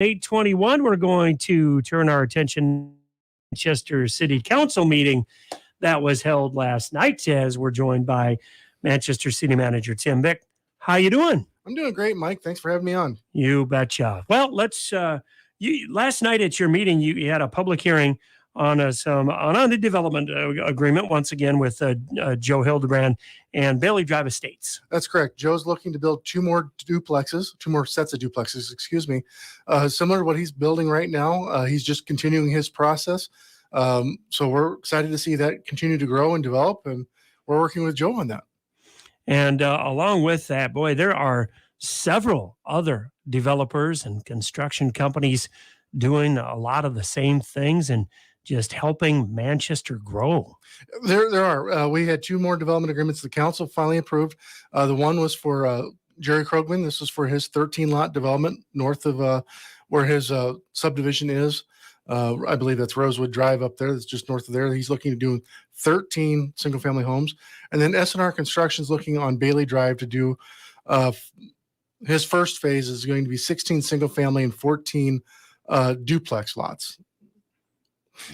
8:21, we're going to turn our attention to Manchester City Council meeting that was held last night, as we're joined by Manchester City Manager Tim Vick. How you doing? I'm doing great, Mike. Thanks for having me on. You betcha. Well, let's last night at your meeting, you had a public hearing on on the development agreement once again with Joe Hildebrand and Bailey Drive Estates. That's correct. Joe's looking to build two more sets of duplexes, similar to what he's building right now. He's just continuing his process. So we're excited to see that continue to grow and develop, and we're working with Joe on that. And along with that, boy, there are several other developers and construction companies doing a lot of the same things and just helping Manchester grow. There are. We had two more development agreements the council finally approved. The one was for Jerry Krogman. This is for his 13-lot development north of where his subdivision is. I believe that's Rosewood Drive up there. That's just north of there. He's looking to do 13 single-family homes. And then S&R Construction is looking on Bailey Drive to do his first phase is going to be 16 single-family and 14 duplex lots.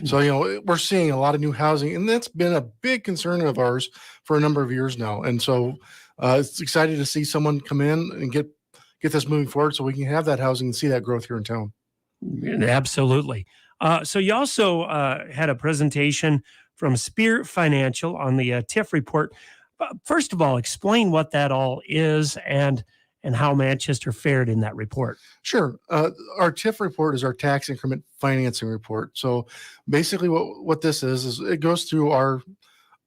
So, we're seeing a lot of new housing, and that's been a big concern of ours for a number of years now. And so it's exciting to see someone come in and get this moving forward so we can have that housing and see that growth here in town. Absolutely. So you also had a presentation from Spirit Financial on the TIF report. First of all, explain what that all is and how Manchester fared in that report. Sure. Our TIF report is our tax increment financing report. So basically what this is it goes through our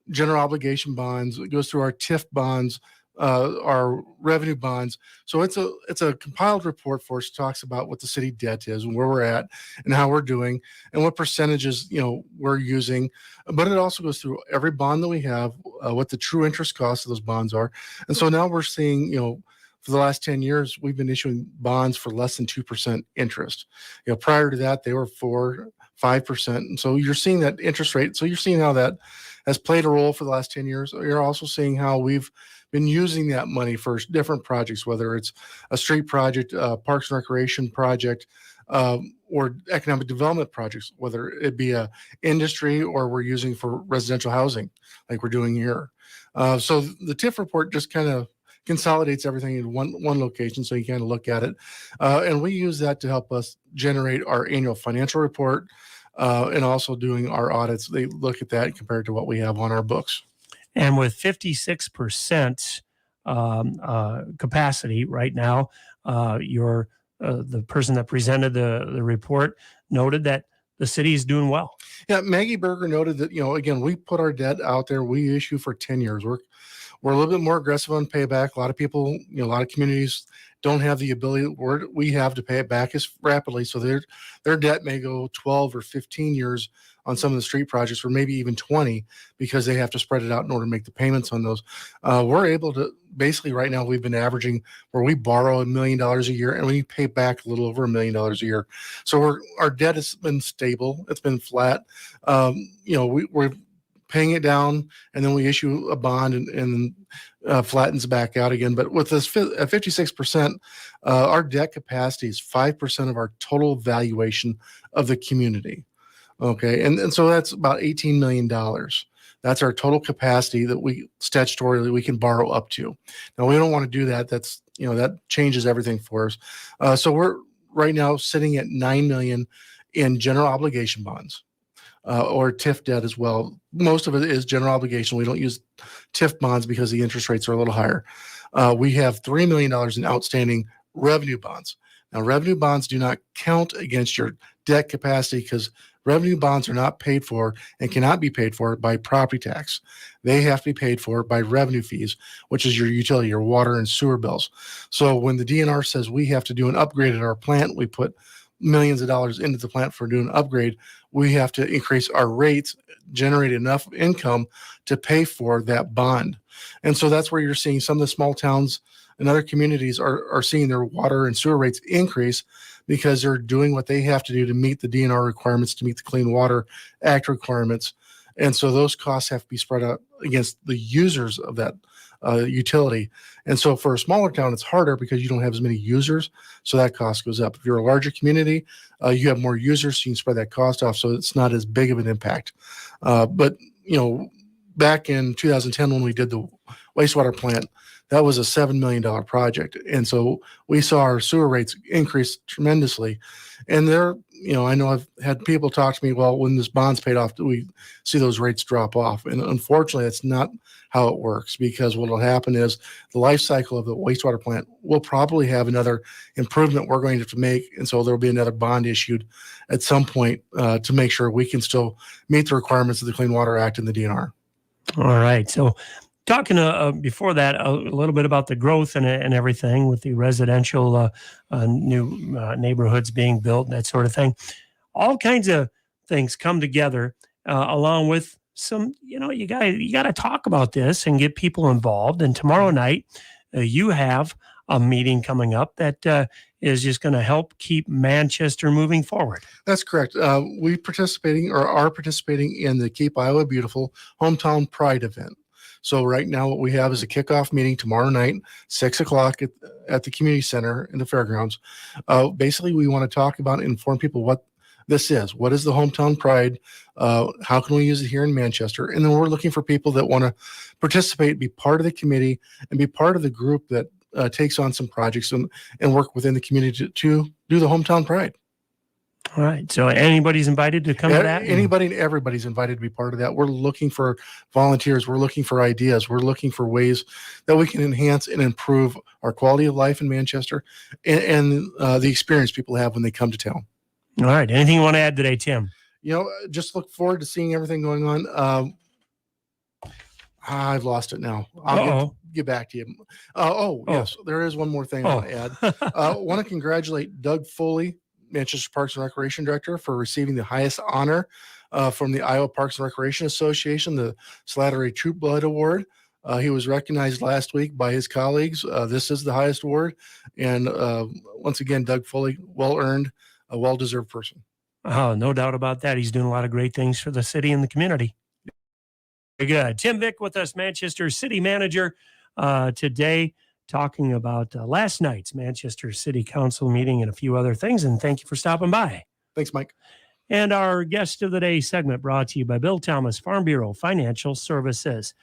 general obligation bonds, it goes through our TIF bonds, our revenue bonds. So it's a compiled report for us. Talks about what the city debt is and where we're at and how we're doing and what percentages we're using. But it also goes through every bond that we have, what the true interest costs of those bonds are. And so now we're seeing for the last 10 years, we've been issuing bonds for less than 2% interest. Prior to that, they were 4-5%. And so you're seeing that interest rate. So you're seeing how that has played a role for the last 10 years. You're also seeing how we've been using that money for different projects, whether it's a street project, parks and recreation project, or economic development projects, whether it be a industry or we're using for residential housing like we're doing here. So the TIF report just kind of consolidates everything in one location, so you kind of look at it. And we use that to help us generate our annual financial report and also doing our audits. They look at that compared to what we have on our books. And with 56% capacity right now, the person that presented the report noted that the city is doing well. Yeah, Maggie Berger noted that, again, we put our debt out there. We issue for 10 years. We're a little bit more aggressive on payback. A lot of people, a lot of communities don't have the ability we have to pay it back as rapidly. So their debt may go 12 or 15 years on some of the street projects, or maybe even 20, because they have to spread it out in order to make the payments on those. We're able to basically right now we've been averaging where we borrow $1 million a year and we pay back a little over $1 million a year. So our debt has been stable. It's been flat. We're paying it down, and then we issue a bond and flattens back out again. But with this 56%, our debt capacity is 5% of our total valuation of the community. Okay, and so that's about $18 million. That's our total capacity that we statutorily we can borrow up to. Now we don't want to do that. That's that changes everything for us. So we're right now sitting at $9 million in general obligation bonds. Or TIF debt as well. Most of it is general obligation. We don't use TIF bonds because the interest rates are a little higher. We have $3 million in outstanding revenue bonds. Now, revenue bonds do not count against your debt capacity because revenue bonds are not paid for and cannot be paid for by property tax. They have to be paid for by revenue fees, which is your utility, your water and sewer bills. So when the DNR says we have to do an upgrade at our plant, we put millions of dollars into the plant for doing an upgrade, we have to increase our rates, generate enough income to pay for that bond. And so that's where you're seeing some of the small towns and other communities are seeing their water and sewer rates increase because they're doing what they have to do to meet the DNR requirements, to meet the Clean Water Act requirements. And so those costs have to be spread out against the users of utility. And so for a smaller town, it's harder because you don't have as many users. So that cost goes up. If you're a larger community, you have more users, so you can spread that cost off. So it's not as big of an impact. But, back in 2010, when we did the wastewater plant, that was a $7 million project. And so we saw our sewer rates increase tremendously. And I know I've had people talk to me, well, when this bond's paid off, do we see those rates drop off? And unfortunately, that's not how it works, because what will happen is the life cycle of the wastewater plant will probably have another improvement we're going to have to make. And so there'll be another bond issued at some point to make sure we can still meet the requirements of the Clean Water Act and the DNR. All right. So talking before that, a little bit about the growth and everything with the residential new neighborhoods being built, that sort of thing. All kinds of things come together along with some, you got to talk about this and get people involved. And tomorrow night, you have a meeting coming up that is just going to help keep Manchester moving forward. That's correct. We are participating in the Keep Iowa Beautiful Hometown Pride event. So right now what we have is a kickoff meeting tomorrow night, 6 o'clock at the community center in the fairgrounds. Basically, we want to talk about and inform people what this is. What is the Hometown Pride? How can we use it here in Manchester? And then we're looking for people that want to participate, be part of the committee, and be part of the group that takes on some projects and work within the community to do the Hometown Pride. All right. So anybody's invited to come to that? Anybody and everybody's invited to be part of that. We're looking for volunteers. We're looking for ideas. We're looking for ways that we can enhance and improve our quality of life in Manchester and the experience people have when they come to town. All right. Anything you want to add today, Tim? Just look forward to seeing everything going on. I've lost it now. I'll get back to you. Yes, there is one more thing I want to add. I want to congratulate Doug Foley, Manchester Parks and Recreation Director, for receiving the highest honor from the Iowa Parks and Recreation Association, the Slattery Troop Blood Award. He was recognized last week by his colleagues. This is the highest award. And once again, Doug Foley, well-earned, a well-deserved person. Oh, no doubt about that. He's doing a lot of great things for the city and the community. Very good. Tim Vick with us, Manchester City Manager, today, talking about last night's Manchester City Council meeting and a few other things. And thank you for stopping by. Thanks, Mike. And our guest of the day segment brought to you by Bill Thomas Farm Bureau Financial Services.